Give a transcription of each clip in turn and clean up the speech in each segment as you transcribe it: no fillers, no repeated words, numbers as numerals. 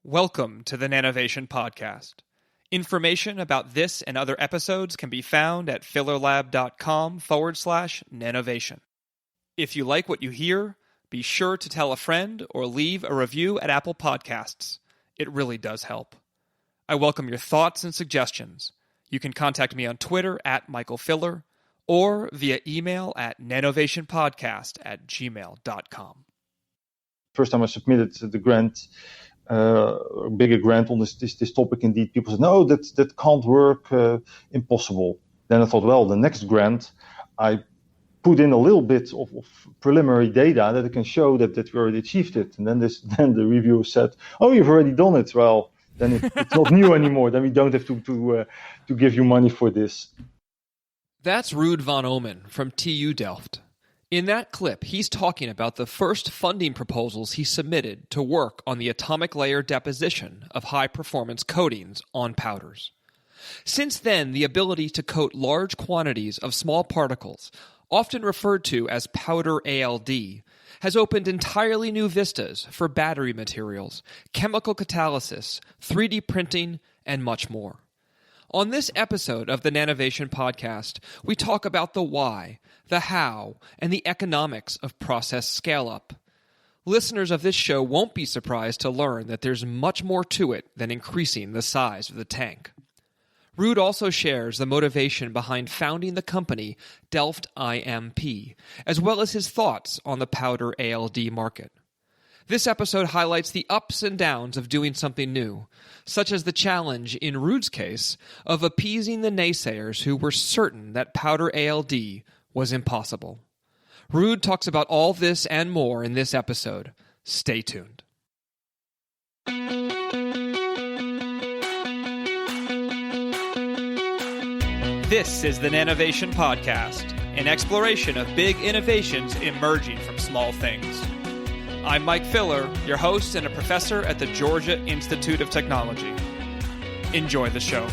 Welcome to the Nanovation podcast. Information about this and other episodes can be found at fillerlab.com/nanovation. If you like what you hear, be sure to tell a friend or leave a review at Apple Podcasts. It really does help. I welcome your thoughts and suggestions. You can contact me on Twitter at Michael Filler or via email at nanovationpodcast@gmail.com. First time I submitted the grant, a bigger grant on this topic, indeed, people said, no, that can't work, impossible. Then I thought, well, the next grant, I put in a little bit of preliminary data that I can show that we already achieved it. And then the reviewer said, oh, you've already done it. Well, then it's not new anymore. Then we don't have to give you money for this. That's Ruud van Ommen from TU Delft. In that clip, he's talking about the first funding proposals he submitted to work on the atomic layer deposition of high-performance coatings on powders. Since then, the ability to coat large quantities of small particles, often referred to as powder ALD, has opened entirely new vistas for battery materials, chemical catalysis, 3D printing, and much more. On this episode of the Nanovation podcast, we talk about the why, the how, and the economics of process scale-up. Listeners of this show won't be surprised to learn that there's much more to it than increasing the size of the tank. Ruud also shares the motivation behind founding the company Delft IMP, as well as his thoughts on the powder ALD market. This episode highlights the ups and downs of doing something new, such as the challenge, in Ruud's case, of appeasing the naysayers who were certain that powder ALD was impossible. Ruud talks about all this and more in this episode. Stay tuned. This is the Nanovation Podcast, an exploration of big innovations emerging from small things. I'm Mike Filler, your host and a professor at the Georgia Institute of Technology. Enjoy the show.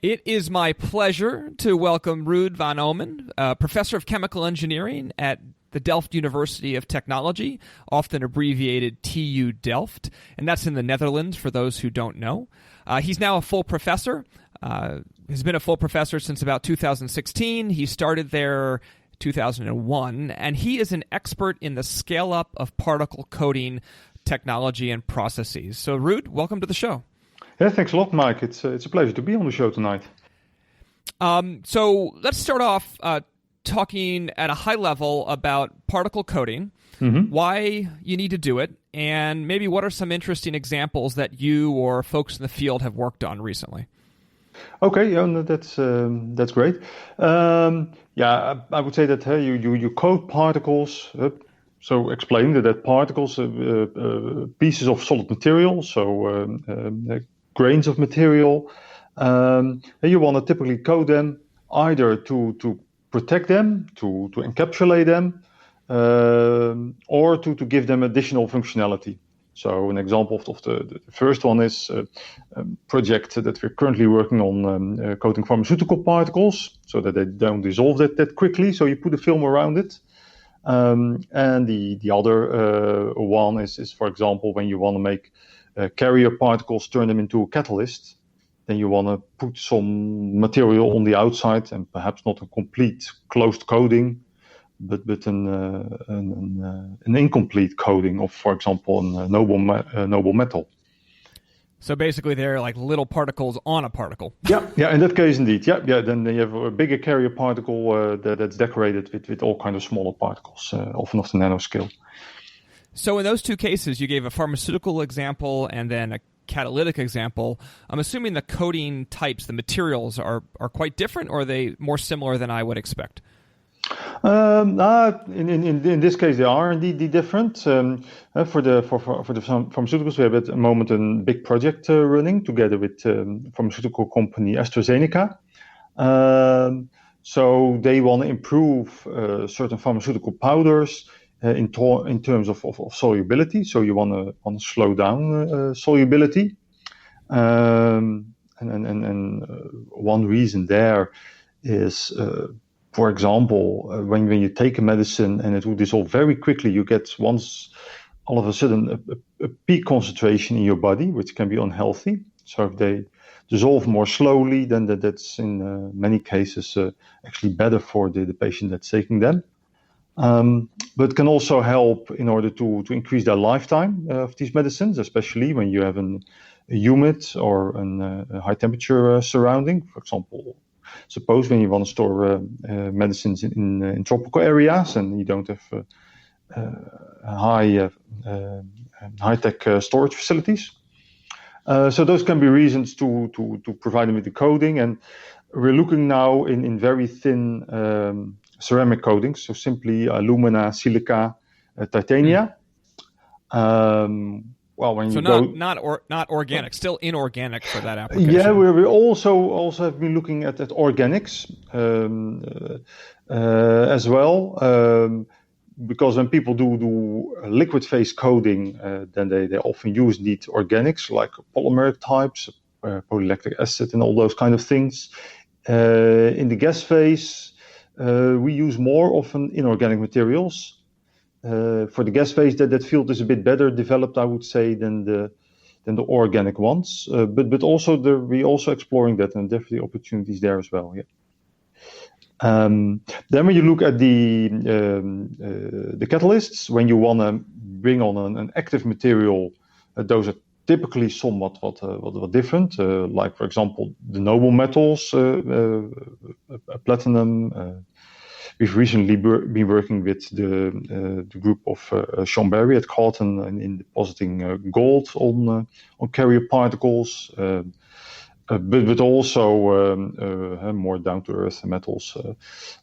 It is my pleasure to welcome Ruud van Ommen, professor of chemical engineering at the Delft University of Technology, often abbreviated TU Delft, and that's in the Netherlands for those who don't know. He's now a full professor. Has been a full professor since about 2016. He started there 2001, and he is an expert in the scale-up of particle coating technology and processes. So, Ruud, welcome to the show. Yeah, thanks a lot, Mike. It's a pleasure to be on the show tonight. So let's start off talking at a high level about particle coating, why you need to do it, and maybe what are some interesting examples that you or folks in the field have worked on recently. Okay, yeah, no, that's great. I would say that you coat particles. So explain that particles, pieces of solid material, so grains of material. And you want to typically coat them either to protect them, to encapsulate them, or to give them additional functionality. So an example of the first one is a project that we're currently working on, coating pharmaceutical particles so that they don't dissolve that quickly. So you put a film around it. And the other one is, for example, when you want to make carrier particles, turn them into a catalyst, then you want to put some material on the outside and perhaps not a complete closed coating, but an incomplete coating of, for example, a noble metal. So basically, they're like little particles on a particle. Yeah. In that case, indeed. Yeah. Then you have a bigger carrier particle that's decorated with all kinds of smaller particles, often of the nanoscale. So in those two cases, you gave a pharmaceutical example and then a catalytic example. I'm assuming the coating types, the materials, are quite different, or are they more similar than I would expect? In this case, they are indeed different. For the pharmaceuticals, we have at the moment a big project running together with pharmaceutical company AstraZeneca. So they want to improve certain pharmaceutical powders in terms of solubility. So you want to slow down solubility. And one reason there is for example, when you take a medicine and it will dissolve very quickly, you get once all of a sudden a peak concentration in your body, which can be unhealthy. So if they dissolve more slowly, then that's in many cases actually better for the patient that's taking them. But can also help in order to increase the lifetime of these medicines, especially when you have a humid or a high temperature surrounding. For example, suppose when you want to store medicines in tropical areas and you don't have high-tech storage facilities. So those can be reasons to provide them with the coating. And we're looking now in very thin ceramic coatings, so simply alumina, silica, titania. Well, when so you not organic, still inorganic for that application. Yeah, we also have been looking at organics as well, because when people do liquid phase coating, then they often use these organics like polymeric types, polylactic acid, and all those kind of things. In the gas phase, we use more often inorganic materials. For the gas phase, that field is a bit better developed, I would say, than the organic ones. But also we're also exploring that, and definitely opportunities there as well. Yeah. Then when you look at the catalysts, when you want to bring on an active material, those are typically somewhat what different. Like for example, the noble metals, platinum. We've recently been working with the group of Sean Barry at Carlton in depositing gold on carrier particles, but also more down to earth metals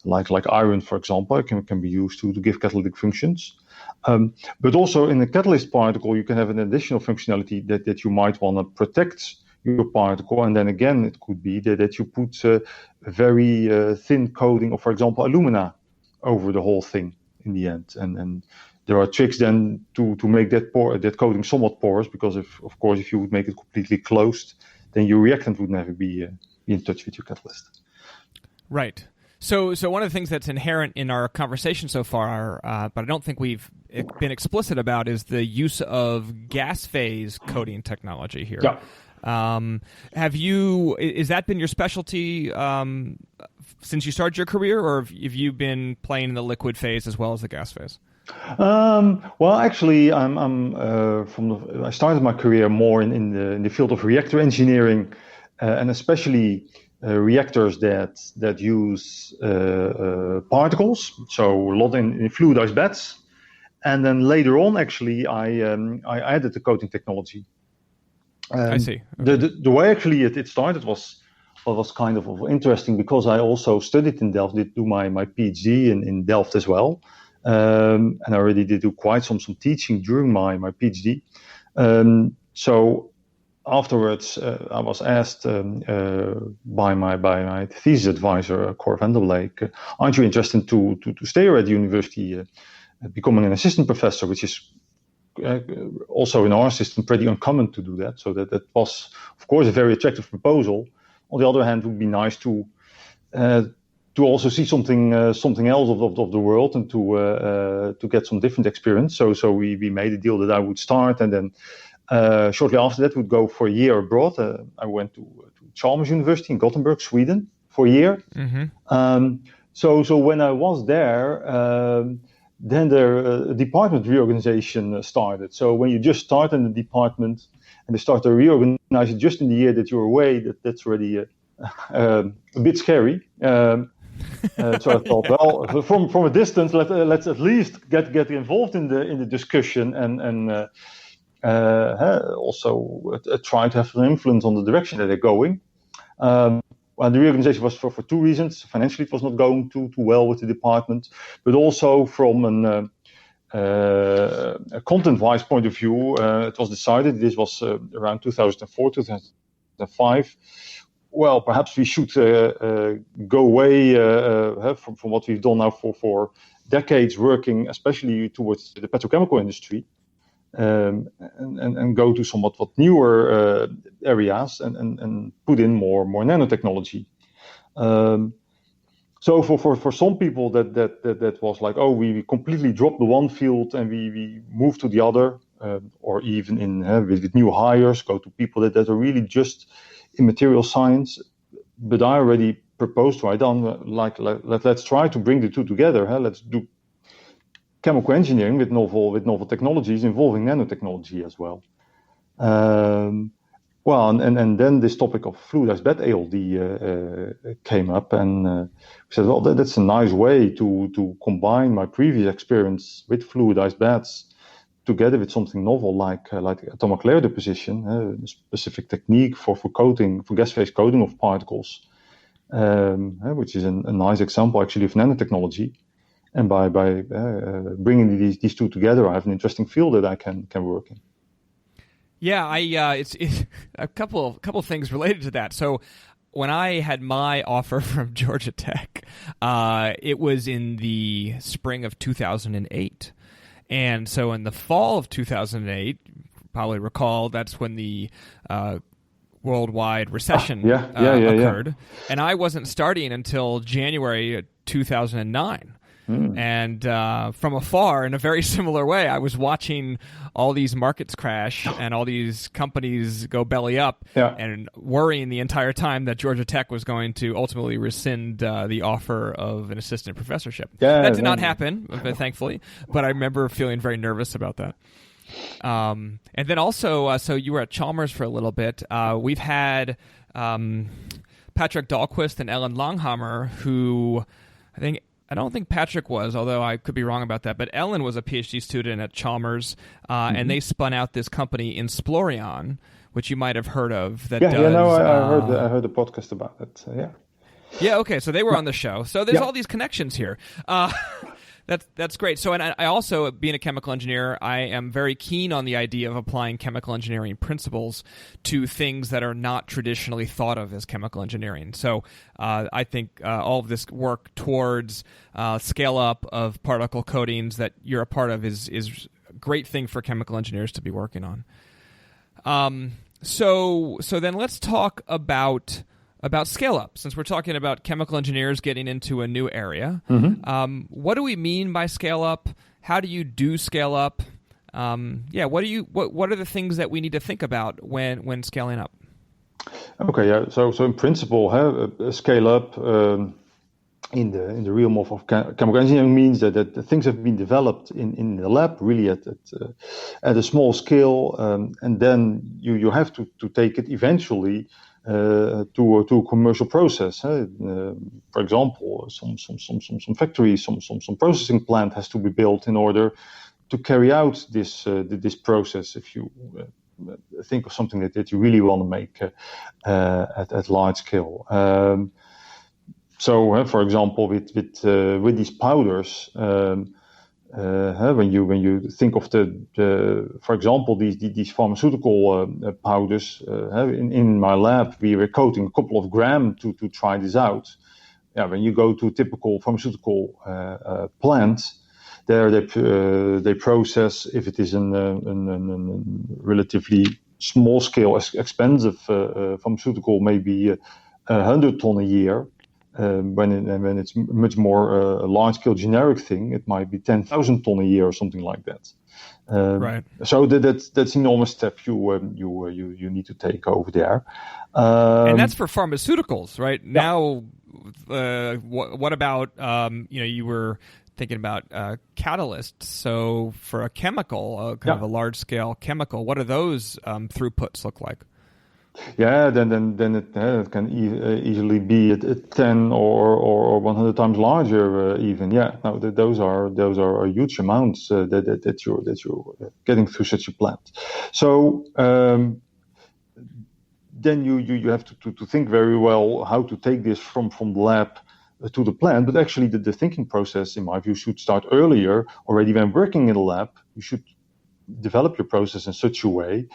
like iron, for example, can be used to give catalytic functions. But also in a catalyst particle, you can have an additional functionality that you might want to protect your particle, and then again it could be that you put a very thin coating of, for example, alumina over the whole thing in the end, and there are tricks then to make that coating somewhat porous, because of course if you would make it completely closed, then your reactant would never be in touch with your catalyst. Right. So one of the things that's inherent in our conversation so far, but I don't think we've been explicit about, is the use of gas phase coating technology here. Yeah. Has that been your specialty since you started your career, or have you been playing in the liquid phase as well as the gas phase? Well, actually, I started my career more in the field of reactor engineering, and especially reactors that use particles, so a lot in fluidized beds. And then later on, actually, I added the coating technology. I see. Okay. The way actually it started was kind of interesting, because I also studied in Delft, did do my PhD in Delft as well, and I already did do quite some teaching during my PhD. So afterwards, I was asked by my thesis advisor, Cor van der Bleek, aren't you interested to stay here at the university, becoming an assistant professor, which is also in our system pretty uncommon to do that. So that was, of course, a very attractive proposal. On the other hand, it would be nice to also see something else of the world, and to get some different experience. So we made a deal that I would start, and then shortly after that would go for a year abroad. I went to Chalmers University in Gothenburg, Sweden, for a year. Mm-hmm. So when I was there, then the department reorganization started. So when you just start in the department and they start to reorganize it just in the year that you're away, that's already a bit scary. So I thought, well, from a distance, let's at least get involved in the discussion, and also try to have an influence on the direction that they're going. Well, the reorganization was for two reasons. Financially, it was not going too well with the department, but also from a content-wise point of view, it was decided, this was around 2004, 2005, well, perhaps we should go away from what we've done now for decades, working especially towards the petrochemical industry, and go to somewhat newer areas, and put in more nanotechnology. So for some people that was like, oh, we completely drop the one field and we move to the other, or even with new hires, go to people that are really just in material science. But I already proposed right on, let's try to bring the two together. Let's do chemical engineering with novel technologies involving nanotechnology as well. Well, and then this topic of fluidized bed ALD came up, and we said, well, that's a nice way to combine my previous experience with fluidized beds together with something novel like atomic layer deposition, a specific technique for coating, for gas phase coating of particles, which is a nice example actually of nanotechnology. And by bringing these two together, I have an interesting field that I can work in. Yeah, it's a couple of things related to that. So when I had my offer from Georgia Tech, it was in the spring of 2008. And so in the fall of 2008, probably recall, that's when the worldwide recession occurred. Yeah. And I wasn't starting until January 2009. And from afar, in a very similar way, I was watching all these markets crash and all these companies go belly up, and worrying the entire time that Georgia Tech was going to ultimately rescind the offer of an assistant professorship. That did not happen, thankfully, but I remember feeling very nervous about that. And then also, so you were at Chalmers for a little bit. We've had Patrick Dahlquist and Ellen Langhammer, who I don't think Patrick was, although I could be wrong about that, but Ellen was a PhD student at Chalmers, and they spun out this company, Insplorion, which you might have heard of. I heard the podcast about it. Yeah, okay, so they were on the show. So there's all these connections here. That's great. So, and I also, being a chemical engineer, I am very keen on the idea of applying chemical engineering principles to things that are not traditionally thought of as chemical engineering. So, I think all of this work towards scale up of particle coatings that you're a part of is a great thing for chemical engineers to be working on. So then let's talk about scale up, since we're talking about chemical engineers getting into a new area. What do we mean by scale up? How do you do scale up? What are the things that we need to think about when scaling up? Okay, yeah. So in principle, scale up in the realm of chemical engineering means that things have been developed in the lab, really at a small scale, and then you have to take it eventually to a commercial process. For example, some factory, some processing plant has to be built in order to carry out this process. If you think of something that you really want to make at large scale. For example, with these powders. When you think of for example, these pharmaceutical powders, in my lab we were coating a couple of grams to try this out. When you go to a typical pharmaceutical plant, there they process, if it is a relatively small scale, expensive pharmaceutical, maybe 100 ton a year. When it's much more a large-scale generic thing, it might be 10,000 ton a year or something like that. Right. So that's enormous step you need to take over there. And that's for pharmaceuticals, right? Yeah. Now, what about you were thinking about catalysts. So for a chemical, kind of a large-scale chemical, what do those throughputs look like? Yeah, then it can easily be at 10 or 100 times larger even. Yeah, no, those are huge amounts that you're getting through such a plant. So then you have to think very well how to take this from the lab to the plant. But actually, the thinking process, in my view, should start earlier. Already when working in the lab, you should develop your process in such a way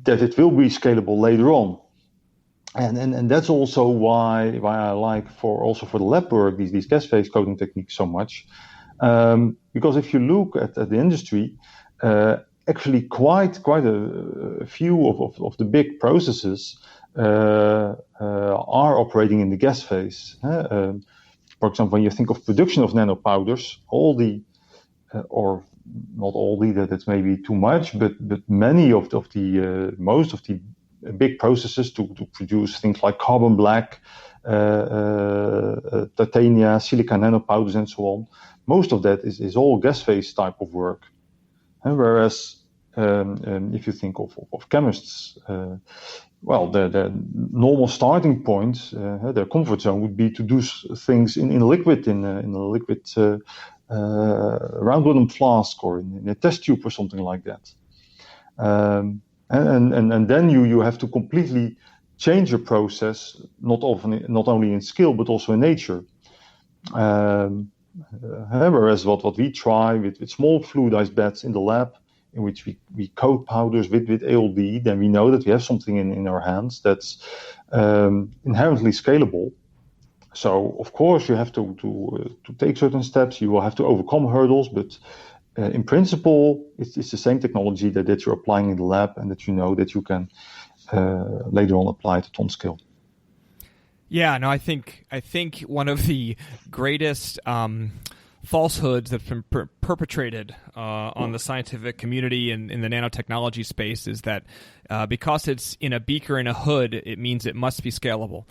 that it will be scalable later on. And that's also why I like for the lab work these gas phase coating techniques so much, because if you look at the industry, actually quite a few of the big processes are operating in the gas phase. for example, when you think of production of nanopowders, all the or not all the, that's maybe too much, but many of the most of the big processes to produce things like carbon black, titania, silica nanopowders, and so on. Most of that is all gas phase type of work. And whereas if you think of chemists, well, the normal starting point, their comfort zone would be to do things in liquid, in a liquid round bottom flask or in a test tube or something like that. And then you have to completely change your process, not only in skill but also in nature. Whereas what we try with small fluidized beds in the lab, in which we coat powders with ALD, then we know that we have something in our hands that's inherently scalable. So of course you have to take certain steps. You will have to overcome hurdles, but in principle, it's the same technology that you're applying in the lab, and that you know that you can later on apply to ton scale. Yeah, no, I think one of the greatest falsehoods that's been perpetrated on the scientific community and in the nanotechnology space is that because it's in a beaker in a hood, it means it must be scalable.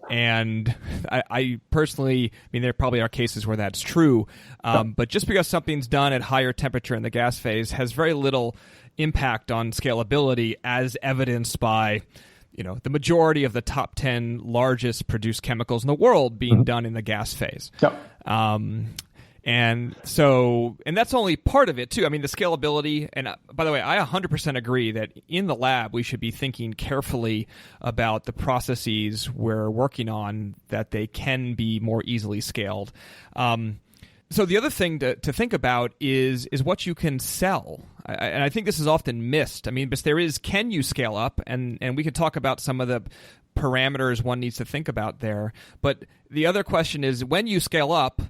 And I personally, I mean, there probably are cases where that's true, but just because something's done at higher temperature in the gas phase has very little impact on scalability, as evidenced by, the majority of the top 10 largest produced chemicals in the world being done in the gas phase. Yep. And that's only part of it too. I mean, the scalability, and by the way, I 100% agree that in the lab, we should be thinking carefully about the processes we're working on, that they can be more easily scaled. So the other thing to think about is what you can sell. And I think this is often missed. I mean, but there is, can you scale up? And we could talk about some of the parameters one needs to think about there. But the other question is, when you scale up,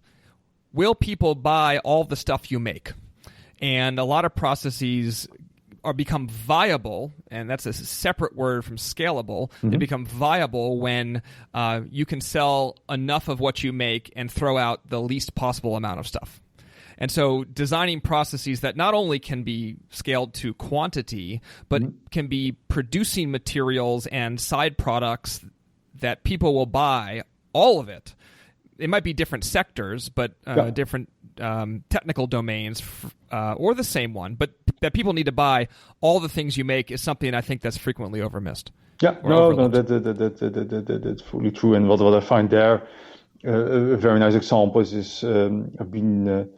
will people buy all the stuff you make? And a lot of processes become viable, and that's a separate word from scalable. They become viable when you can sell enough of what you make and throw out the least possible amount of stuff. And so designing processes that not only can be scaled to quantity, but can be producing materials and side products that people will buy, all of it. It might be different sectors, but different technical domains, or the same one, but that people need to buy all the things you make is something I think that's frequently overmissed. Yeah, that's fully true. And what I find there, a very nice example is I've been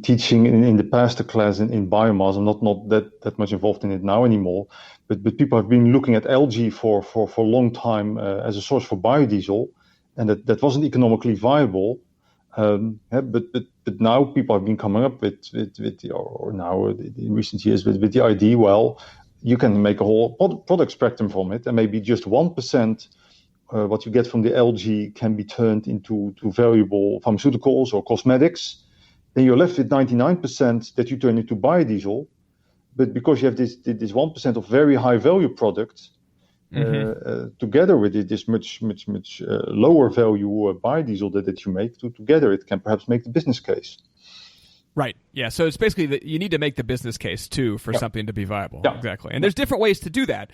teaching in the past a class in biomass. I'm not that much involved in it now anymore, but people have been looking at algae for a long time as a source for biodiesel. And that wasn't economically viable, but now people have been coming up with now in recent years with the idea, well, you can make a whole product spectrum from it, and maybe just 1% what you get from the algae can be turned into valuable pharmaceuticals or cosmetics. Then you're left with 99% that you turn into biodiesel, but because you have this 1% of very high value products. Together with this much lower value biodiesel that you make, together it can perhaps make the business case. Right. Yeah. So it's basically that you need to make the business case too for something to be viable. Yeah. Exactly. And there's different ways to do that.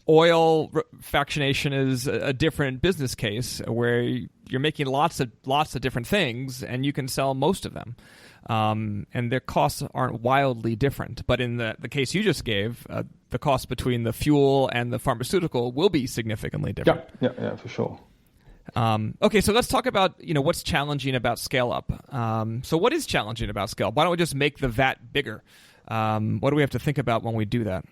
Oil fractionation is a different business case where you're making lots of different things, and you can sell most of them. And their costs aren't wildly different. But in the case you just gave, the cost between the fuel and the pharmaceutical will be significantly different. Yeah, for sure. Okay, so let's talk about what's challenging about scale up. So what is challenging about scale? Why don't we just make the vat bigger? What do we have to think about when we do that?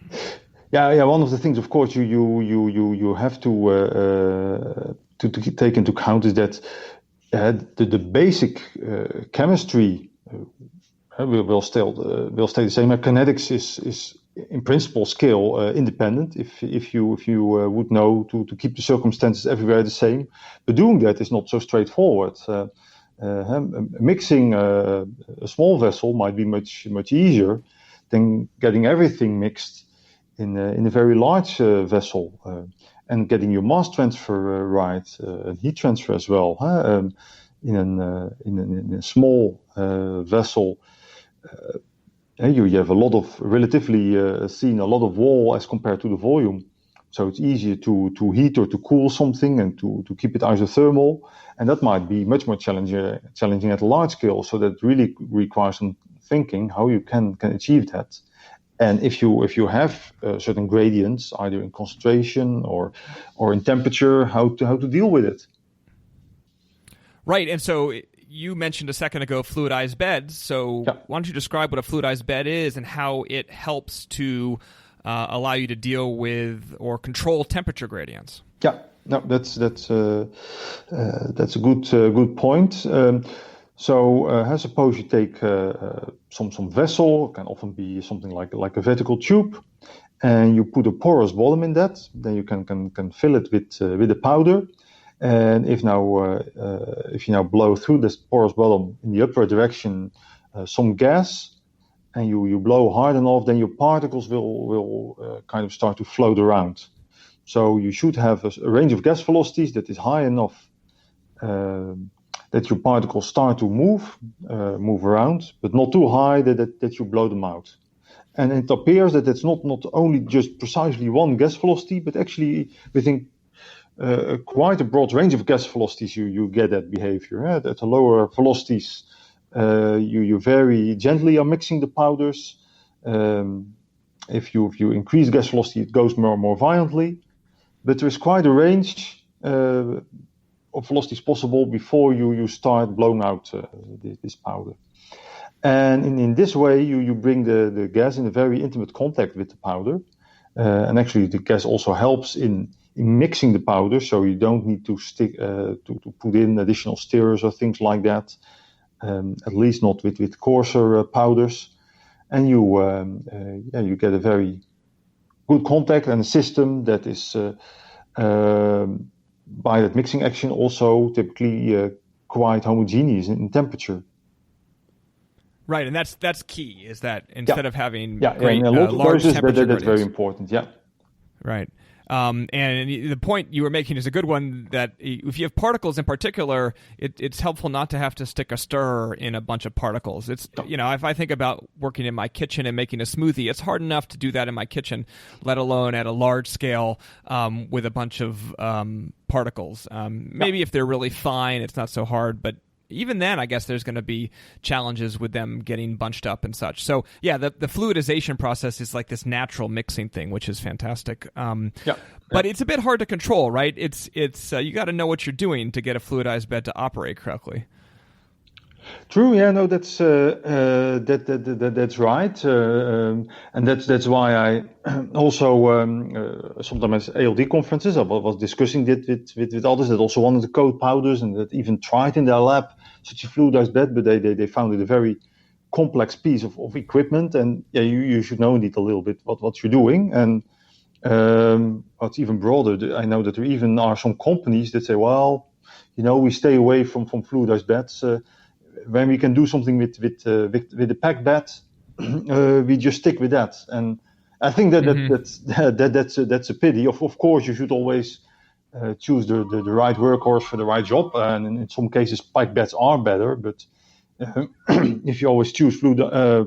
Yeah. One of the things, of course, you have to take into account is that the basic chemistry will stay the same. Kinetics is in principle scale independent if you would know to keep the circumstances everywhere the same, but doing that is not so straightforward. Mixing a small vessel might be much easier than getting everything mixed in a very large vessel, and getting your mass transfer right, and heat transfer as well. in a small vessel, you have a lot of relatively seen a lot of wall as compared to the volume. So it's easier to heat or to cool something and to keep it isothermal. And that might be much more challenging at a large scale. So that really requires some thinking how you can achieve that. And if you have certain gradients, either in concentration or in temperature, how to deal with it. Right. And so you mentioned a second ago fluidized beds. So why don't you describe what a fluidized bed is and how it helps to allow you to deal with or control temperature gradients? Yeah, no, that's a good point. Suppose you take some vessel, can often be something like a vertical tube, and you put a porous bottom in that. Then you can fill it with a powder. And if you now blow through this porous bottom in the upward direction some gas, and you blow hard enough, then your particles will kind of start to float around. So you should have a range of gas velocities that is high enough that your particles start to move around, but not too high that you blow them out. And it appears that it's not only just precisely one gas velocity, but actually within quite a broad range of gas velocities you get that behavior. At the lower velocities, you very gently are mixing the powders. If you increase gas velocity, it goes more violently. But there is quite a range of velocities possible before you start blowing out this powder. And in this way, you bring the gas in a very intimate contact with the powder. And actually, the gas also helps in mixing the powder, so you don't need to put in additional stirrers or things like that. At least not with coarser powders, and you get a very good contact and a system that is by that mixing action also typically quite homogeneous in temperature. Right, and that's key. Is that instead of having great large temperature, that's very important. Yeah, right. And the point you were making is a good one, that if you have particles in particular, it's helpful not to have to stick a stirrer in a bunch of particles. It's, if I think about working in my kitchen and making a smoothie, it's hard enough to do that in my kitchen, let alone at a large scale with a bunch of particles. Maybe if they're really fine, it's not so hard, but even then, I guess there's going to be challenges with them getting bunched up and such. So, the fluidization process is like this natural mixing thing, which is fantastic. But it's a bit hard to control, right? It's you got to know what you're doing to get a fluidized bed to operate correctly. True. Yeah. No. That's that's right. And that's why I also sometimes at ALD conferences I was discussing it with others that also wanted to coat powders and that even tried in their lab such a fluidized bed, but they found it a very complex piece of equipment, and you should know indeed a little bit what you're doing. And what's even broader, I know that there even are some companies that say, well, we stay away from fluidized beds. When we can do something with the packed bed, we just stick with that. And I think that's a pity. Of course, you should always choose the right workhorse for the right job. And in some cases, packed beds are better. But if you always choose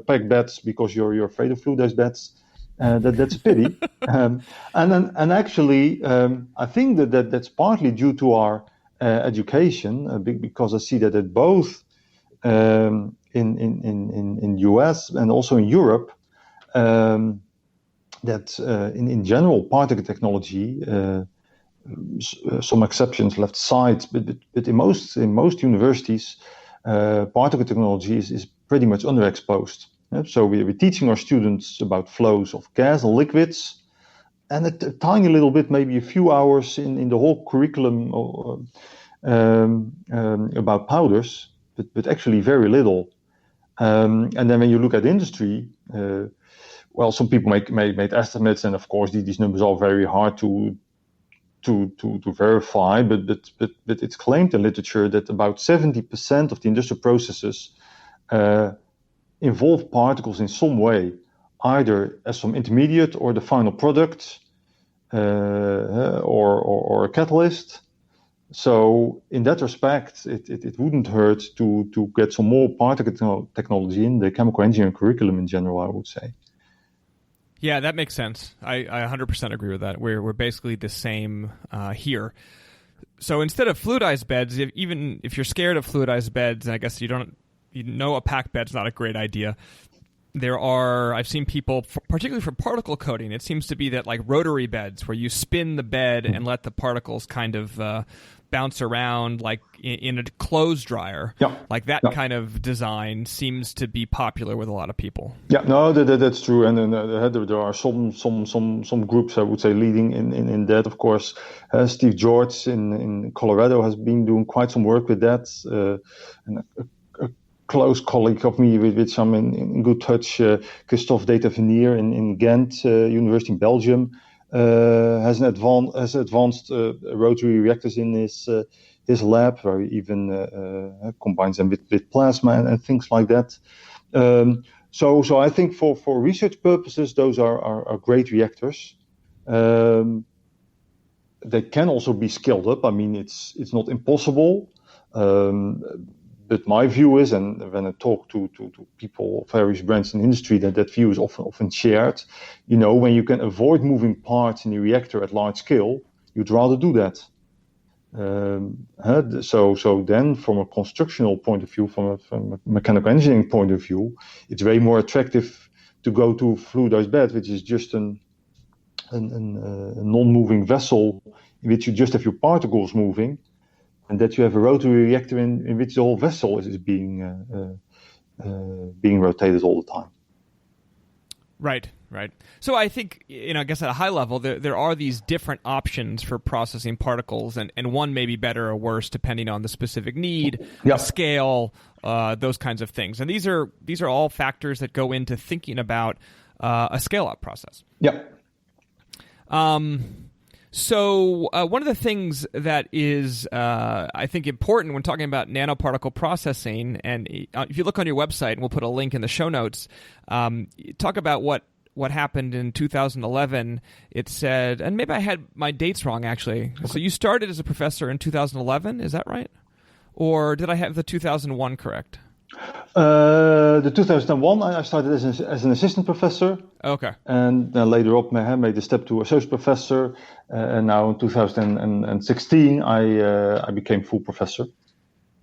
packed beds because you're afraid of fluidized beds, that's a pity. And actually, I think that's partly due to our education, because I see that at both in US and also in Europe, that in general particle technology, some exceptions left aside, but in most universities, particle technology is pretty much underexposed. So we're teaching our students about flows of gas and liquids, and a tiny little bit, maybe a few hours in the whole curriculum about powders. But actually very little. And then when you look at industry, some people made estimates, and of course these numbers are very hard to verify. But it's claimed in literature that about 70% of the industrial processes involve particles in some way, either as some intermediate or the final product, or a catalyst. So in that respect, it wouldn't hurt to get some more particle technology in the chemical engineering curriculum in general, I would say. Yeah, that makes sense. I 100% agree with that. We're basically the same here. So instead of fluidized beds, even if you're scared of fluidized beds, and I guess you know a packed bed's not a great idea. I've seen people, particularly for particle coating, it seems to be that like rotary beds where you spin the bed and let the particles kind of bounce around like in a clothes dryer. Yeah. Like that kind of design seems to be popular with a lot of people. Yeah, no, that's true. And then there are some groups, I would say, leading in that. Of course, Steve George in Colorado has been doing quite some work with that. And a close colleague of me, with which I'm in good touch, Christophe Detavenier in Ghent, University in Belgium, has advanced rotary reactors in his lab, where he even combines them with plasma and things like that. So I think for research purposes, those are great reactors. They can also be scaled up. I mean, it's not impossible. But my view is, and when I talk to people of various branches in industry, that view is often shared. When you can avoid moving parts in the reactor at large scale, you'd rather do that. So then, from a constructional point of view, from a mechanical engineering point of view, it's way more attractive to go to a fluidized bed, which is just a non-moving vessel in which you just have your particles moving, and that you have a rotary reactor in which the whole vessel is being rotated all the time. Right. So I think, I guess at a high level, there are these different options for processing particles, and one may be better or worse depending on the specific need, the scale, those kinds of things. And these are all factors that go into thinking about a scale-up process. Yeah. So one of the things that is, I think, important when talking about nanoparticle processing, and if you look on your website, and we'll put a link in the show notes, talk about what happened in 2011. It said, and maybe I had my dates wrong, actually. So you started as a professor in 2011, is that right? Or did I have the 2001 correct? The 2001, I started as an assistant professor. Okay. And then later up, made the step to associate professor. And now in 2016, I became full professor.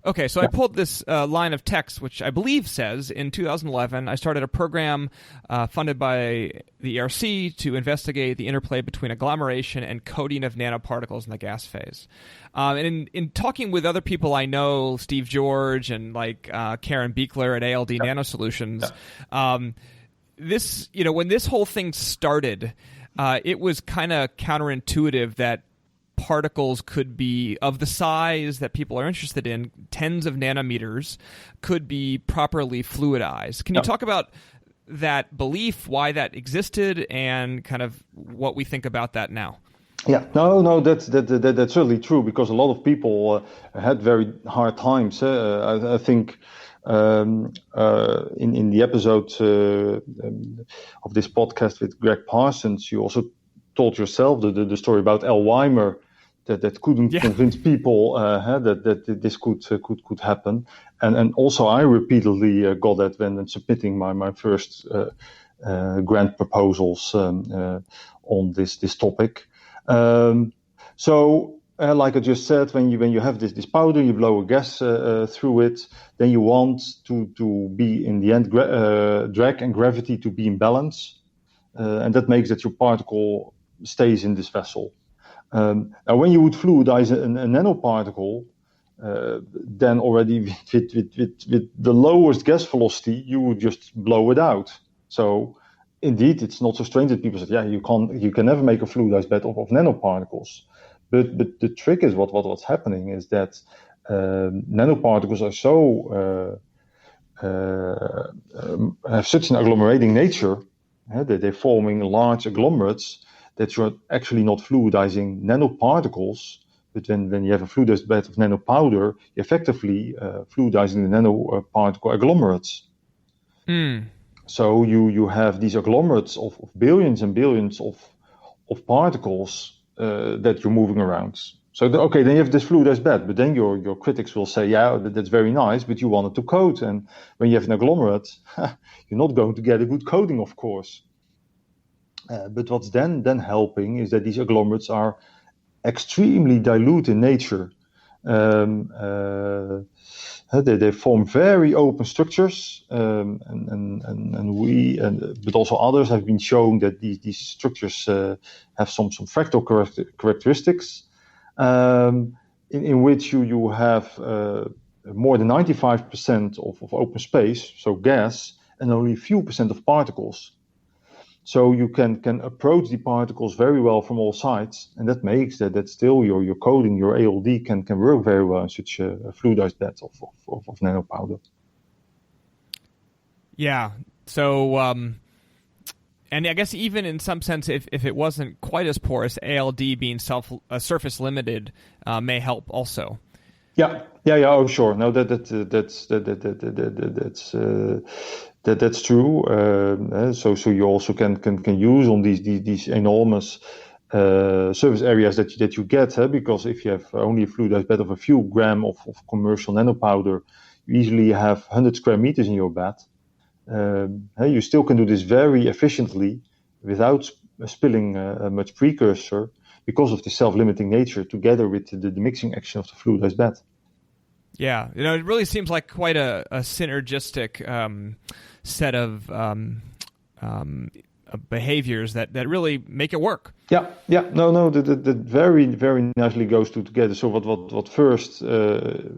Okay, so I pulled this line of text, which I believe says, in 2011, I started a program funded by the ERC to investigate the interplay between agglomeration and coating of nanoparticles in the gas phase. And in talking with other people I know, Steve George and Karen Beekler at ALD Nanosolutions, when this whole thing started, it was kind of counterintuitive that particles could be of the size that people are interested in, tens of nanometers, could be properly fluidized. Can you talk about that belief, why that existed, and kind of what we think about that now? Yeah, no, that's certainly true, because a lot of people had very hard times. I think in the episode of this podcast with Greg Parsons, you also told yourself the story about Al Weimer, that couldn't convince people that this could happen, and also I repeatedly got that when submitting my first grant proposals on this topic. So like I just said, when you have this powder, you blow a gas through it, then you want to be in the end drag and gravity to be in balance, and that makes that your particle stays in this vessel. Now, when you would fluidize a nanoparticle, then already with the lowest gas velocity, you would just blow it out. So, indeed, it's not so strange that people say, you can never make a fluidized bed of nanoparticles. But the trick is what's happening is that nanoparticles are so have such an agglomerating nature that they're forming large agglomerates, that you're actually not fluidizing nanoparticles, but when you have a fluidized bed of nanopowder, you're effectively fluidizing the nanoparticle agglomerates. So you have these agglomerates of billions and billions of particles that you're moving around. So okay, then you have this fluidized bed, but then your critics will say, yeah, that's very nice, but you want it to coat, and when you have an agglomerate, you're not going to get a good coating, of course. But what's then helping is that these agglomerates are extremely dilute in nature. They form very open structures, but also others have been showing that these structures have some fractal characteristics, in which you have more than 95% of open space, so gas, and only a few percent of particles. So you can approach the particles very well from all sides, and that makes that still your coating, your ALD can work very well in such a fluidized bed of nanopowder. Yeah. So, and I guess even in some sense, if it wasn't quite as porous, ALD being surface limited may help also. Yeah. Oh, sure. No, that's true. So you also can use on these enormous surface areas that you get, because if you have only a fluidized bed of a few gram of commercial nanopowder, you easily have 100 square meters in your bed. You still can do this very efficiently without spilling much precursor, because of the self-limiting nature, together with the mixing action of the fluidized bed. Yeah, it really seems like quite a synergistic set of behaviors that really make it work. Yeah. No, that very, very nicely goes together. So what first very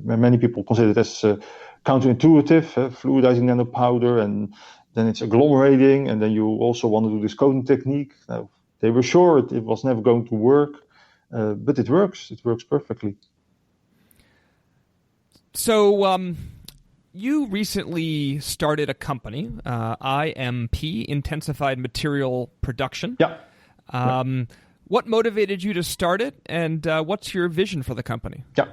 many people consider it as counterintuitive, fluidizing nanopowder, and then it's agglomerating, and then you also want to do this coating technique. They were sure it was never going to work, but it works. It works perfectly. So you recently started a company, IMP, Intensified Material Production. Yeah. What motivated you to start it, and what's your vision for the company? Yeah.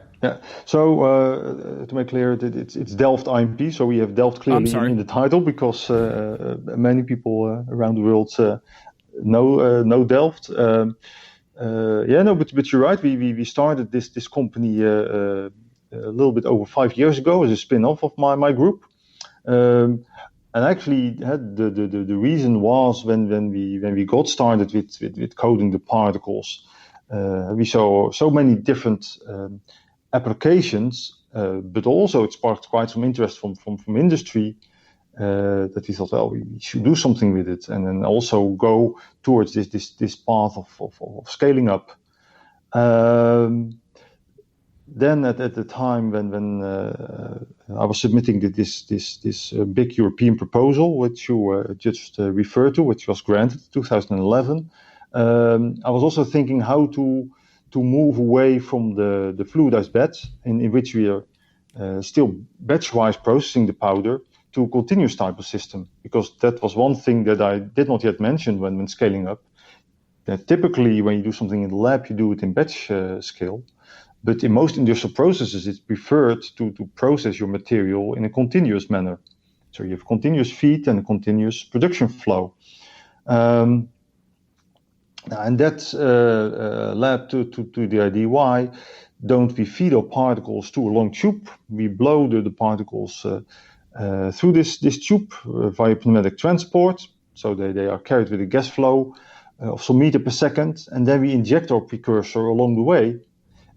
So to make clear, it's Delft IMP. So we have Delft clearly in the title, because many people around the world know Delft. But you're right. We started this company a little bit over 5 years ago as a spin-off of my group. And actually, the reason was when we got started with coding the particles, we saw so many different applications, but also it sparked quite some interest from industry, that we thought, well, we should do something with it, and then also go towards this path of scaling up. Then at the time when I was submitting this big European proposal, which you just referred to, which was granted in 2011, I was also thinking how to move away from the fluidized beds, in which we are still batch-wise processing the powder, to a continuous type of system, because that was one thing that I did not yet mention when scaling up. That typically when you do something in the lab, you do it in batch scale. But in most industrial processes, it's preferred to process your material in a continuous manner. So you have continuous feed and a continuous production flow. And that led to the idea, why don't we feed our particles to a long tube? We blow the particles through this tube via pneumatic transport. So they are carried with a gas flow of some meter per second. And then we inject our precursor along the way.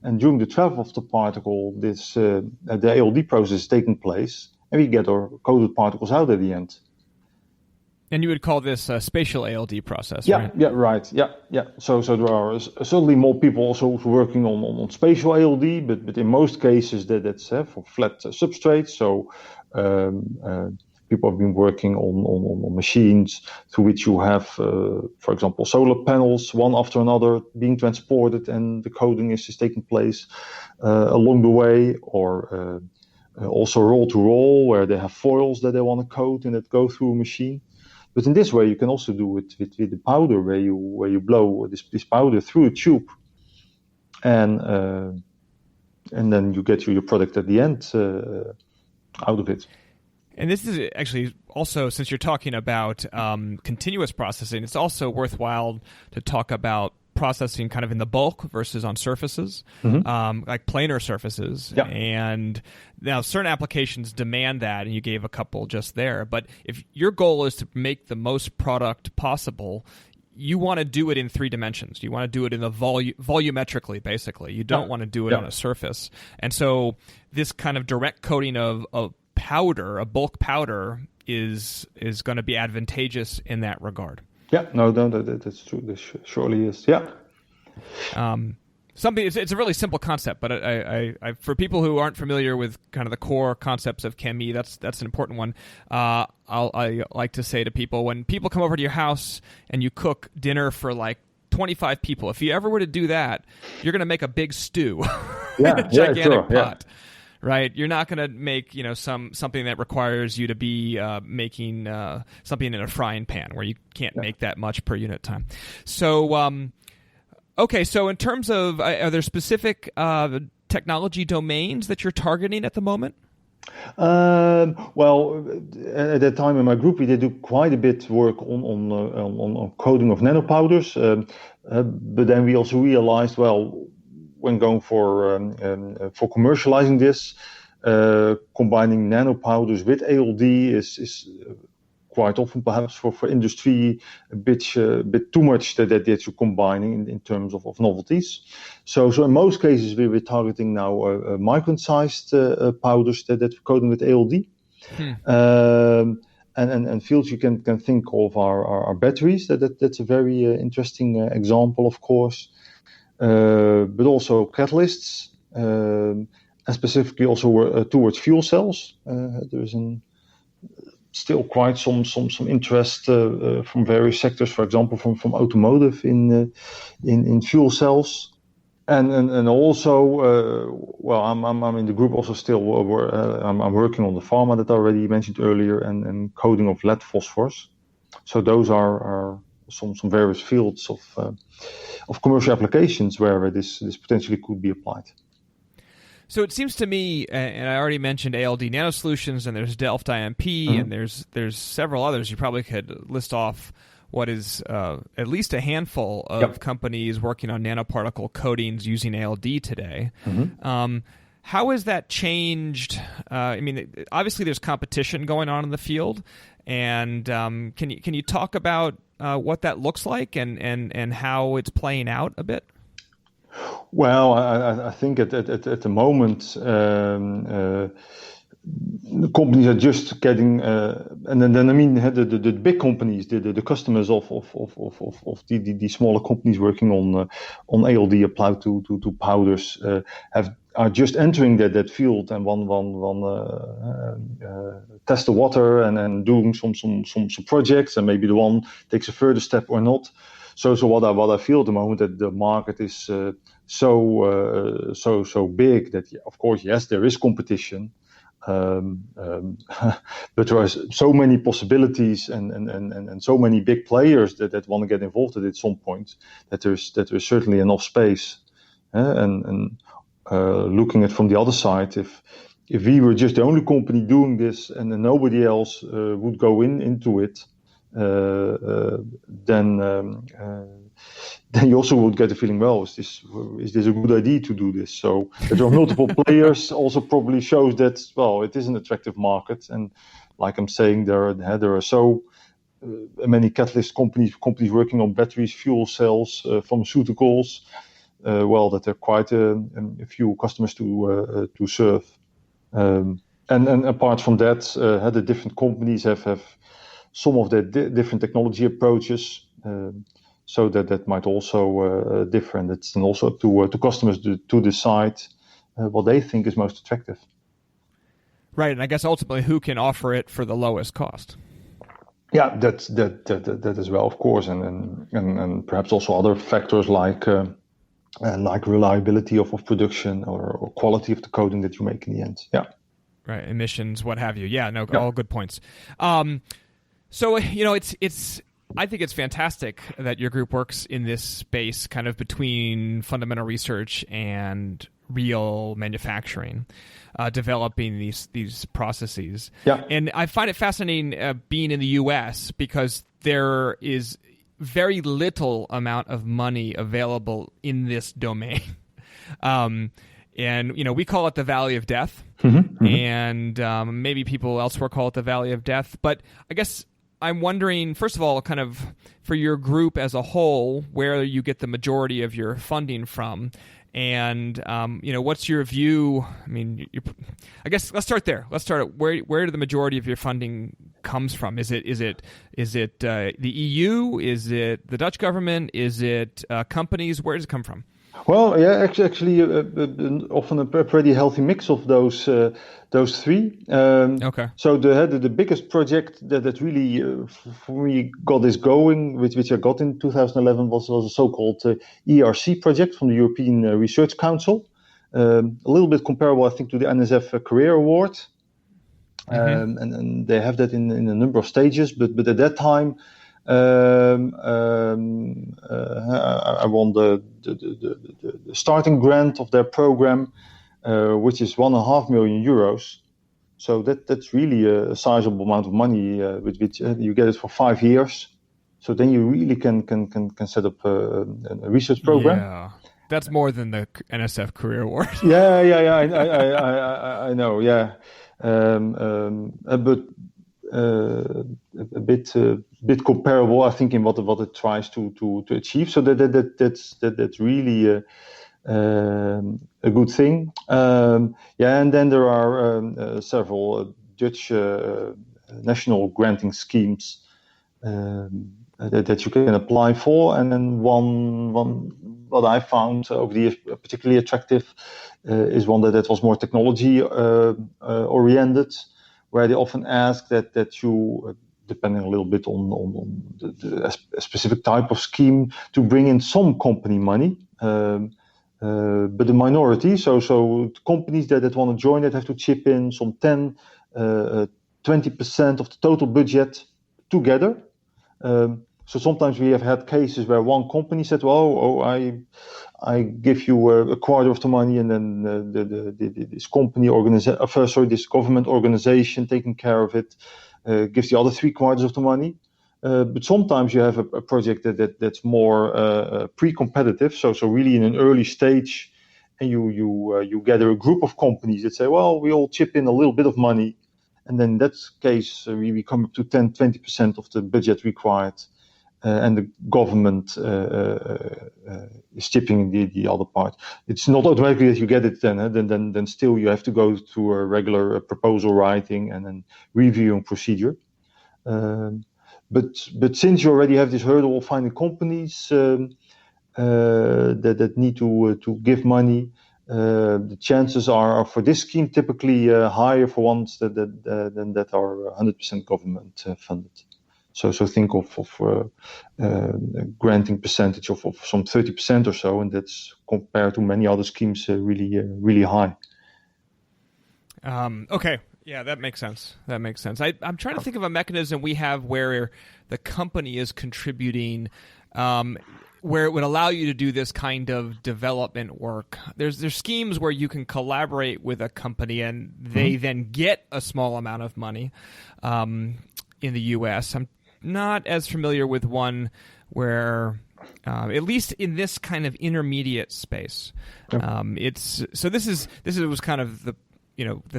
And during the travel of the particle, the ALD process is taking place, and we get our coated particles out at the end. And you would call this a spatial ALD process, yeah, right? Yeah, right. Yeah. So there are certainly more people also working on spatial ALD, but in most cases that's for flat substrates. So people have been working on machines through which you have, for example, solar panels, one after another, being transported, and the coating is taking place along the way, or also roll to roll, where they have foils that they want to coat and that go through a machine. But in this way, you can also do it with the powder, where you blow this powder through a tube, and then you get your product at the end out of it. And this is actually also, since you're talking about continuous processing, it's also worthwhile to talk about processing kind of in the bulk versus on surfaces, like planar surfaces. Yeah. And now certain applications demand that, and you gave a couple just there. But if your goal is to make the most product possible, you want to do it in 3 dimensions. You want to do it in the volumetrically, basically. You don't want to do it on a surface. And so this kind of direct coating of powder, a bulk powder, is going to be advantageous in that regard. Yeah, no, that's true. This surely is. Yeah. It's a really simple concept, but I for people who aren't familiar with kind of the core concepts of chemie, that's an important one. I like to say to people, when people come over to your house and you cook dinner for like 25 people, if you ever were to do that, you're going to make a big stew in a gigantic pot. Yeah. Right, you're not going to make something that requires you to be making something in a frying pan where you can't make that much per unit time. So, okay, so in terms of, are there specific technology domains that you're targeting at the moment? Well, at that time in my group, we did do quite a bit work on coating of nanopowders, but then we also realized, well, when going for commercializing this, combining nanopowders with ALD is quite often perhaps for industry a bit too much that you're combining in terms of novelties. So in most cases we were targeting now micron-sized powders that we're coating with ALD. And fields you can think of our batteries. That's a very interesting example, of course. But also catalysts, and specifically also towards fuel cells. There is still quite some interest from various sectors, for example, from automotive in fuel cells, and also well, I'm in the group also still. I'm working on the pharma that I already mentioned earlier, and coding of lead phosphors. So those are some various fields of commercial applications where this potentially could be applied. So it seems to me, and I already mentioned ALD Nanosolutions, and there's Delft IMP, and there's several others. You probably could list off what is at least a handful of companies working on nanoparticle coatings using ALD today. How has that changed? I mean, obviously there's competition going on in the field, and can you talk about what that looks like and how it's playing out a bit? Well, I think at the moment the companies are just getting, and then I mean the big companies, the customers of the smaller companies working on ALD applied to powders are just entering that field and one test the water and then doing some projects, and maybe the one takes a further step or not. So what I feel at the moment, that the market is so big that of course yes, there is competition, but there are so many possibilities and so many big players that want to get involved at some point that there's certainly enough space. And looking at from the other side, if we were just the only company doing this and then nobody else would go into it, then you also would get the feeling, well, is this a good idea to do this? So that there are multiple players also probably shows that, well, it is an attractive market. And like I'm saying, there are so many catalyst companies working on batteries, fuel cells, pharmaceuticals, well, that there are quite a few customers to serve. And apart from that, the different companies have some of the different technology approaches, so that might also differ, and it's then also up to customers to decide what they think is most attractive. Right, and I guess ultimately who can offer it for the lowest cost. Yeah, that as well, of course, and perhaps also other factors like reliability of production or quality of the coating that you make in the end. Yeah. Right, emissions, what have you. Yeah, no, all good points. So, it's I think it's fantastic that your group works in this space, kind of between fundamental research and real manufacturing, developing these processes. Yeah. And I find it fascinating being in the U.S. because there is very little amount of money available in this domain. And, we call it the Valley of Death, and maybe people elsewhere call it the Valley of Death. But I guess I'm wondering, first of all, kind of for your group as a whole, where you get the majority of your funding from. And, what's your view? I mean, I guess let's start there. Let's start at where the majority of your funding comes from. Is it the EU? Is it the Dutch government? Is it companies? Where does it come from? Well, yeah, actually, often a pretty healthy mix of those three. Okay. So the biggest project that really for me got this going, which I got in 2011, was a so-called ERC project from the European Research Council. A little bit comparable, I think, to the NSF Career Award, and they have that in a number of stages. But at that time, I won the starting grant of their program, which is €1.5 million. So that's really a sizable amount of money, which you get it for 5 years. So then you really can set up a research program. Yeah, that's more than the NSF Career Award. Yeah. I know. Yeah, but a bit comparable, I think, in what it tries to achieve. So that's really a good thing. And then there are several Dutch national granting schemes that you can apply for, and then one what I found over the years particularly attractive is one that was more technology oriented, where they often ask that you, depending a little bit on a specific type of scheme, to bring in some company money, but the minority. So companies that want to join it have to chip in some 20% of the total budget together. So sometimes we have had cases where one company said, "Well, I give you a quarter of the money," and then this this government organization taking care of it gives the other 3/4 of the money. But sometimes you have a project that's more pre-competitive, so really in an early stage, and you gather a group of companies that say, "Well, we all chip in a little bit of money," and then in that case we come up to 10-20% of the budget required. And the government is chipping the other part. It's not automatically that you get it then still you have to go through a regular proposal writing and then reviewing procedure. But since you already have this hurdle of finding companies that need to give money, the chances are for this scheme typically higher for ones that are 100% government funded. So think of granting percentage of some 30% or so, and that's compared to many other schemes really high. Okay, yeah, that makes sense. I'm trying to think of a mechanism we have where the company is contributing, where it would allow you to do this kind of development work. There's schemes where you can collaborate with a company and they then get a small amount of money. In the U.S., I'm not as familiar with one where, at least in this kind of intermediate space, this was kind of the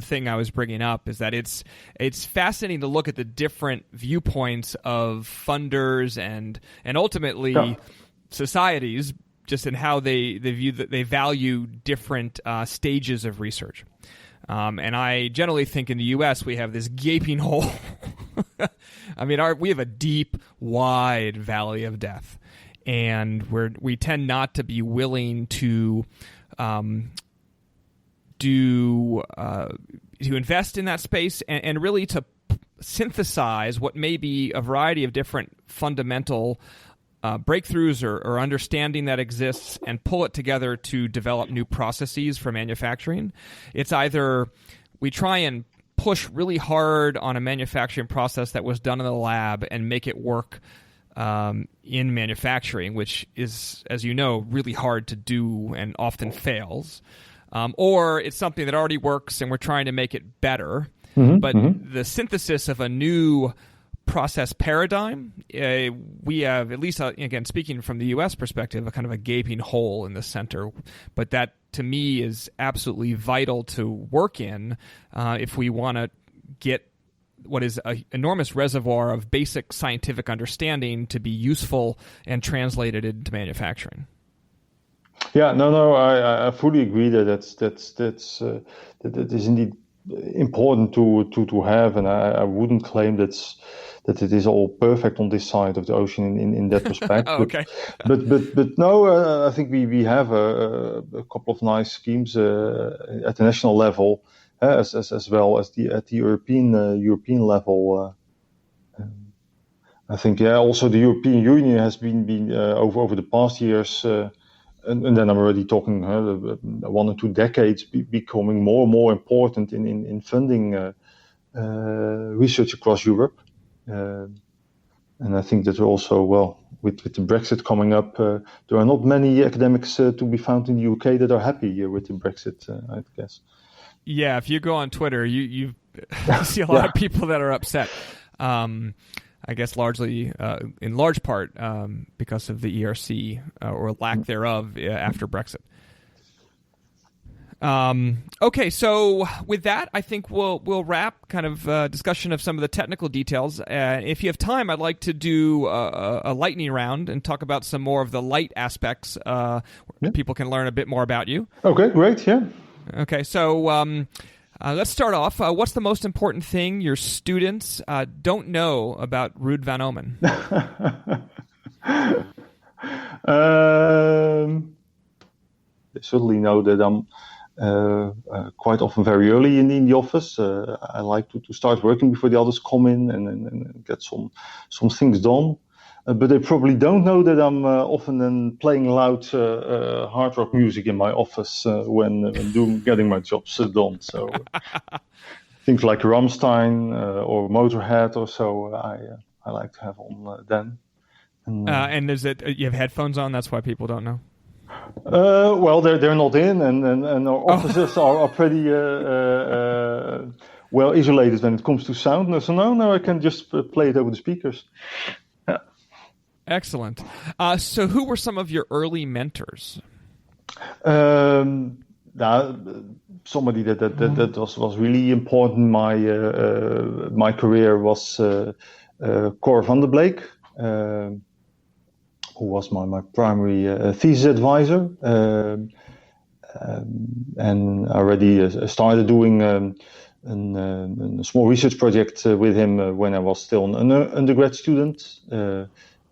thing I was bringing up, is that it's fascinating to look at the different viewpoints of funders and ultimately societies, just in how they view that they value different stages of research. And I generally think in the U.S. we have this gaping hole. I mean, we have a deep, wide valley of death, and we tend not to be willing to invest in that space and really to synthesize what may be a variety of different fundamental breakthroughs or understanding that exists and pull it together to develop new processes for manufacturing. It's either we try and push really hard on a manufacturing process that was done in the lab and make it work in manufacturing, which is, as you know, really hard to do and often fails. Or it's something that already works and we're trying to make it better. But the synthesis of a new process paradigm, we have, at least again speaking from the U.S. perspective, a kind of a gaping hole in the center. But that, to me, is absolutely vital to work in if we want to get what is an enormous reservoir of basic scientific understanding to be useful and translated into manufacturing. Yeah, no, I fully agree that that is indeed important to have, and I wouldn't claim that it is all perfect on this side of the ocean in that respect. Oh, okay. but no, I think we have a couple of nice schemes at the national level, as well as at the European level. I think also the European Union has been over the past years. And then I'm already talking 1 or 2 decades, becoming more and more important in funding research across Europe. And I think that also, with the Brexit coming up, there are not many academics to be found in the UK that are happy with the Brexit, I guess. Yeah, if you go on Twitter, you see a lot of people that are upset. I guess largely, in large part, because of the ERC or lack thereof after Brexit. Okay, so with that, I think we'll wrap kind of discussion of some of the technical details. If you have time, I'd like to do a lightning round and talk about some more of the light aspects where people can learn a bit more about you. Okay, great, yeah. Okay, so let's start off. What's the most important thing your students don't know about Ruud van Ommen? They certainly know that I'm quite often very early in the office. I like to start working before the others come in and get some things done. But they probably don't know that I'm often then playing loud hard rock music in my office when getting my jobs done. So things like Rammstein or Motorhead or so, I like to have on then. And is it you have headphones on? That's why people don't know. Well, they're not in, and our offices are pretty well isolated when it comes to sound. So no, I can just play it over the speakers. Excellent. So who were some of your early mentors? Somebody that was really important in my career was Cor van der Bleek, who was my primary thesis advisor. And I already started doing a small research project with him when I was still an undergrad student.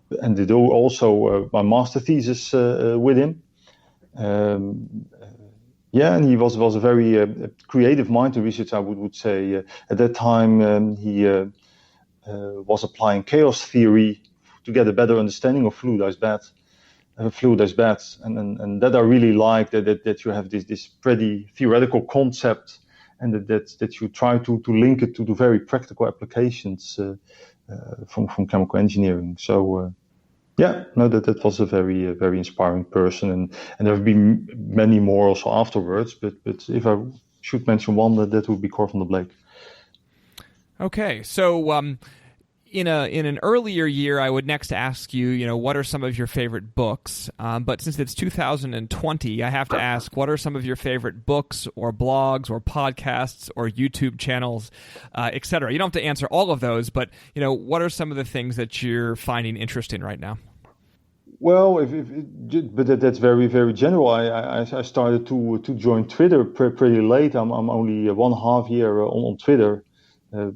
And did also my master thesis with him. And he was a very creative mind in research, I would say. At that time, he was applying chaos theory to get a better understanding of fluidized beds. And that I really like, that you have this pretty theoretical concept, and that you try to link it to the very practical applications from chemical engineering. So that was a very very inspiring person, and there have been many more also afterwards. But if I should mention one, that would be Cor van der Bleek. Okay, so in an earlier year, I would next ask you, what are some of your favorite books? But since it's 2020, I have to ask, what are some of your favorite books or blogs or podcasts or YouTube channels, etc.? You don't have to answer all of those, but what are some of the things that you're finding interesting right now? Well, but that's very very general. I started to join Twitter pretty late. I'm only 1.5 years on Twitter.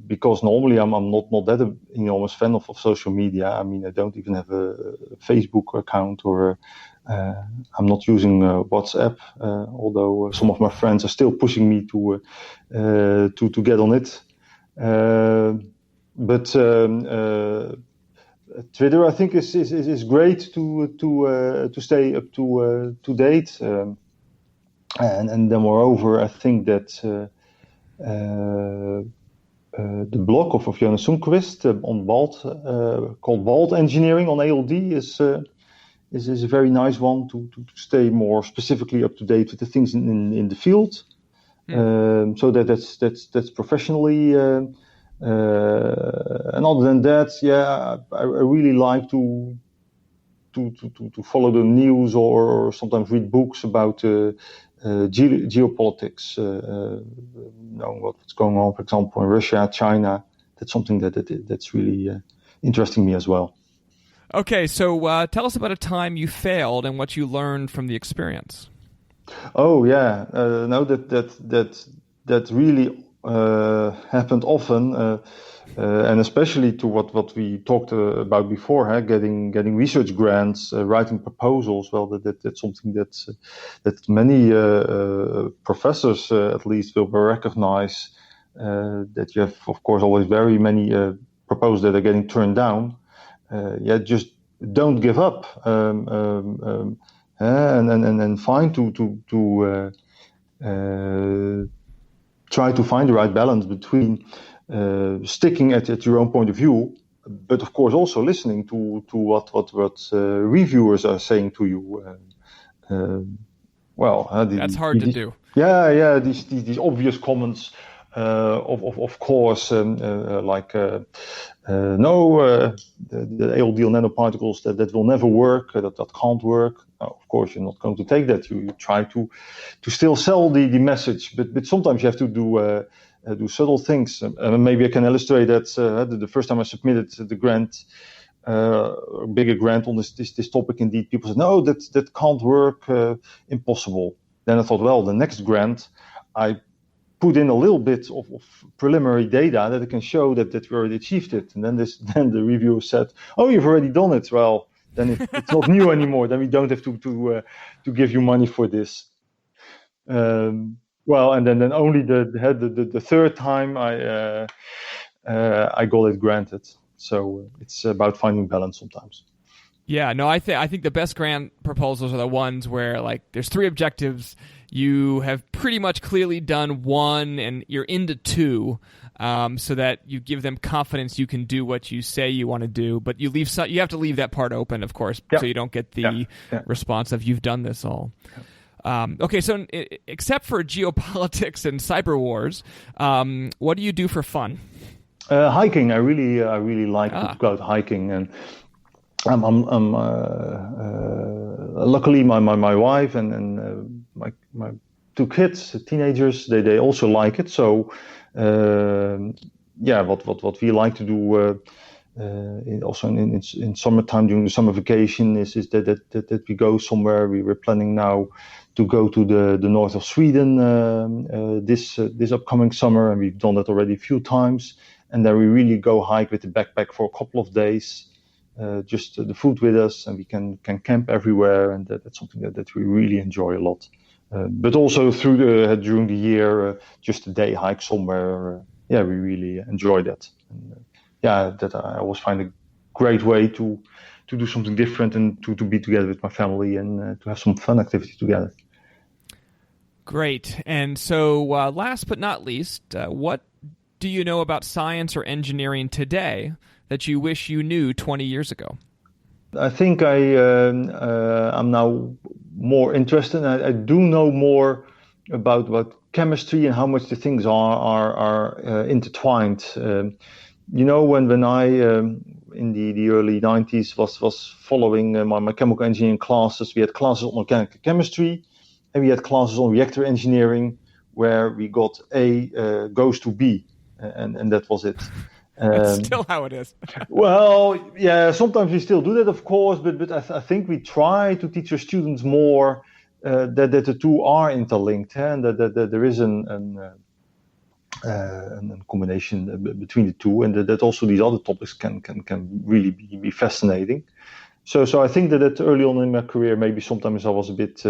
Because normally I'm not that enormous fan of social media. I mean, I don't even have a Facebook account, or I'm not using WhatsApp. Although some of my friends are still pushing me to get on it. But Twitter, I think, is great to stay up to date. And then moreover, I think that. The blog of Jonas Sundqvist on BALT, called BALT Engineering on ALD, is a very nice one to stay more specifically up to date with the things in the field. So that's professionally And other than that, yeah, I really like to follow the news or sometimes read books about geopolitics, knowing what's going on, for example, in Russia, China. That's something that's really interesting me as well. Okay, so tell us about a time you failed and what you learned from the experience. Oh yeah, no, that really happened often, and especially to what we talked about before, getting research grants, writing proposals. Well, that's something that many professors at least will recognize. That you have, of course, always very many proposals that are getting turned down. Just don't give up. And find to try to find the right balance between sticking at your own point of view, but of course also listening to what reviewers are saying to you. That's hard to do. Yeah, these obvious comments. Of course, like the ALD nanoparticles that will never work, that can't work. Of course, you're not going to take that. You try to still sell the message, but sometimes you have to do subtle things. Maybe I can illustrate that. The first time I submitted the grant, a bigger grant on this topic, indeed, people said no, that can't work, impossible. Then I thought, well, the next grant, I put in a little bit of preliminary data that it can show that we already achieved it. And then the reviewer said, oh, you've already done it. Well, then it's not new anymore. Then we don't have to give you money for this. And then only the third time I got it granted. So it's about finding balance sometimes. Yeah, no, I think the best grant proposals are the ones where, like, there's three objectives. You have pretty much clearly done one, and you're into two, so that you give them confidence you can do what you say you want to do. But you have to leave that part open, of course, so you don't get the response of "you've done this all." Okay, so except for geopolitics and cyber wars, what do you do for fun? Hiking. I really like to go out hiking, and I'm luckily my wife and my two kids, teenagers, they also like it. So what we like to do also in summertime during the summer vacation is that we go somewhere. We were planning now to go to the north of Sweden this upcoming summer, and we've done that already a few times. And then we really go hike with the backpack for a couple of days. Just the food with us, and we can camp everywhere, and that's something that we really enjoy a lot. But also during the year, just a day hike somewhere. We really enjoy that. And, that I always find a great way to do something different and to be together with my family and to have some fun activity together. Great. And so, last but not least, what do you know about science or engineering today that you wish you knew 20 years ago? I think I'm now more interested. I do know more about chemistry and how much the things are intertwined. When I in the early 90s was following my chemical engineering classes, we had classes on organic chemistry, and we had classes on reactor engineering, where we got A goes to B, and that was it. That's still how it is. Well, yeah, sometimes we still do that, of course, but I think we try to teach our students more that the two are interlinked, and that there is a combination between the two, and that also these other topics can really be fascinating. So I think that early on in my career, maybe sometimes I was a bit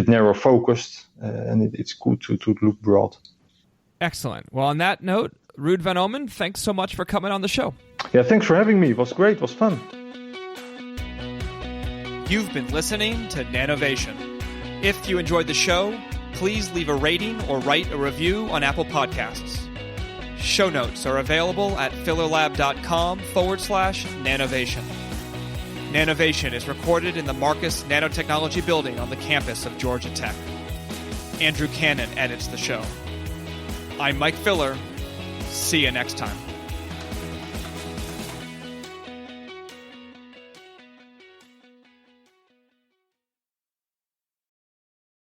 narrow focused, and it's good to look broad. Excellent. Well, on that note, Ruud van Ommen, thanks so much for coming on the show. Yeah, thanks for having me. It was great. It was fun. You've been listening to Nanovation. If you enjoyed the show, please leave a rating or write a review on Apple Podcasts. Show notes are available at fillerlab.com/nanovation. Nanovation is recorded in the Marcus Nanotechnology Building on the campus of Georgia Tech. Andrew Cannon edits the show. I'm Mike Filler. See you next time.